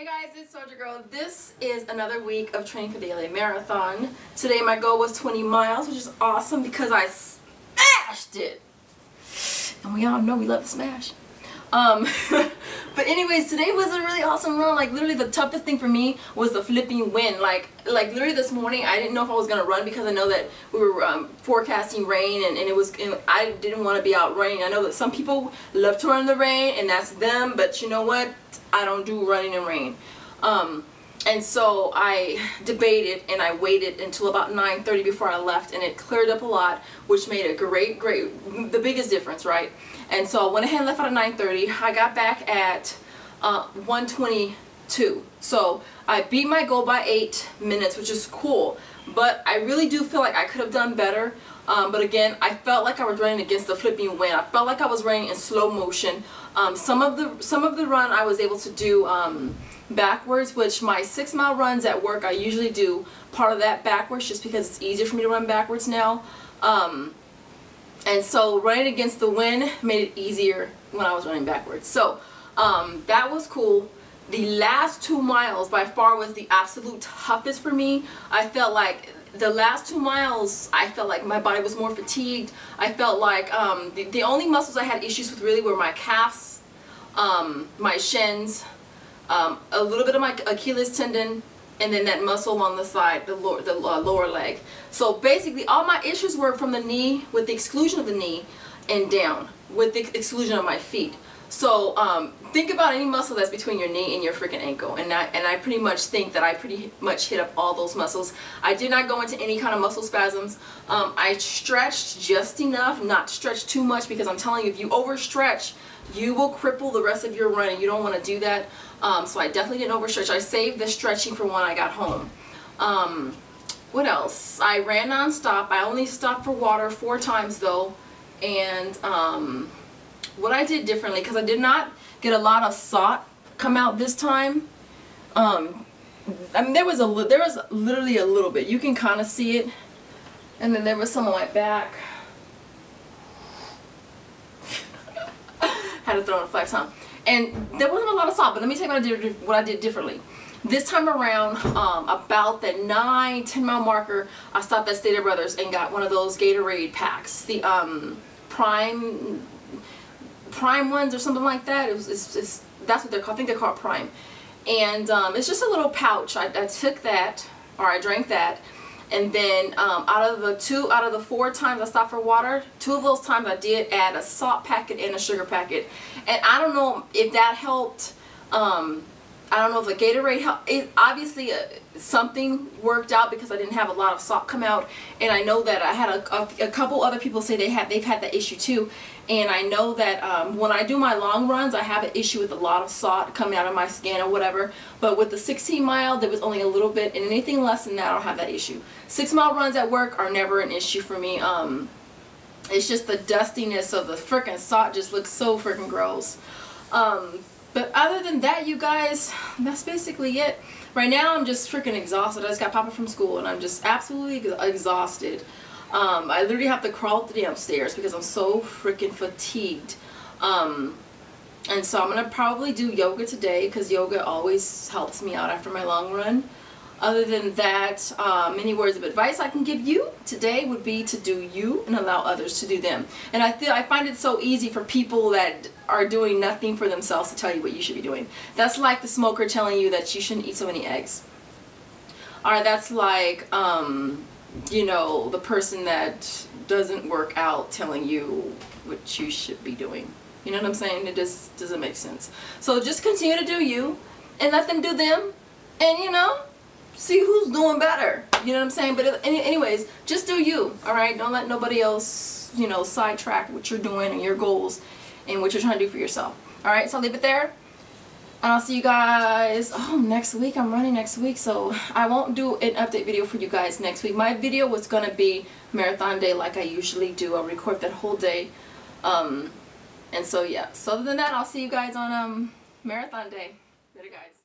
Hey guys, it's Soldier Girl. This is another week of training for the LA Marathon. Today my goal was 20 miles, which is awesome because I smashed it. And we all know we love to smash. But anyways, today was a really awesome run. Like literally the toughest thing for me was the flipping wind. Like literally this morning I didn't know if I was gonna run because I know that we were forecasting rain and I didn't want to be out running. I know that some people love to run in the rain and that's them, but you know what? I don't do running in rain. And so I debated and I waited until about 9:30 before I left, and it cleared up a lot, which made a the biggest difference, right? And so I went ahead and left out at 9:30. I got back at 1:22. So I beat my goal by 8 minutes, which is cool. But I really do feel like I could have done better. But again, I felt like I was running against the flipping wind. I felt like I was running in slow motion. Some of the run I was able to do backwards, which my 6-mile runs at work I usually do part of that backwards just because it's easier for me to run backwards now. And so running against the wind made it easier when I was running backwards. So that was cool. The last 2 miles by far was the absolute toughest for me. I felt like the last 2 miles, I felt like my body was more fatigued. I felt like the only muscles I had issues with really were my calves, my shins, a little bit of my Achilles tendon, and then that muscle on the side, the lower leg. So basically all my issues were from the knee, with the exclusion of the knee, and down, with the exclusion of my feet. So think about any muscle that's between your knee and your freaking ankle, and I pretty much think that I pretty much hit up all those muscles. I did not go into any kind of muscle spasms. I stretched just enough, not to stretch too much, because I'm telling you, if you overstretch, you will cripple the rest of your run, and you don't want to do that. So I definitely didn't overstretch. I saved the stretching for when I got home. What else? I ran non-stop. I only stopped for water 4 times though, and what I did differently, because I did not get a lot of salt come out this time. I mean, there was literally a little bit. You can kind of see it, and then there was some on my back. Had to throw in a flex, huh? And there wasn't a lot of salt, but let me tell you what I did differently. This time around, about the 9-10 mile marker, I stopped at Stater Brothers and got one of those Gatorade packs, the Prime ones or something like that. That's what they're called. I think they're called Prime. And it's just a little pouch. I took that, or I drank that, and then out of the 4 times I stopped for water, 2 of those times I did add a salt packet and a sugar packet. And I don't know if that helped. I don't know if the Gatorade helped. Obviously something worked out because I didn't have a lot of salt come out, and I know that I had a couple other people say they've had that issue too. And I know that when I do my long runs, I have an issue with a lot of salt coming out of my skin or whatever. But with the 16-mile, there was only a little bit, and anything less than that, I don't have that issue. 6-mile runs at work are never an issue for me. It's just the dustiness of the freaking salt just looks so freaking gross. But other than that, you guys, that's basically it. Right now, I'm just freaking exhausted. I just got Papa from school, and I'm just absolutely exhausted. I literally have to crawl up the damn stairs because I'm so freaking fatigued. And so I'm going to probably do yoga today because yoga always helps me out after my long run. Other than that, many words of advice I can give you today would be to do you and allow others to do them. And I find it so easy for people that are doing nothing for themselves to tell you what you should be doing. That's like the smoker telling you that you shouldn't eat so many eggs. Or that's like, you know, the person that doesn't work out telling you what you should be doing. You know what I'm saying? It just doesn't make sense. So just continue to do you and let them do them, and you know, see who's doing better. You know what I'm saying? But anyways, just do you, alright? Don't let nobody else, you know, sidetrack what you're doing and your goals and what you're trying to do for yourself. Alright, so I'll leave it there. And I'll see you guys, next week. I'm running next week, so I won't do an update video for you guys next week. My video was going to be marathon day like I usually do. I'll record that whole day. And so yeah, so other than that, I'll see you guys on marathon day. Later guys.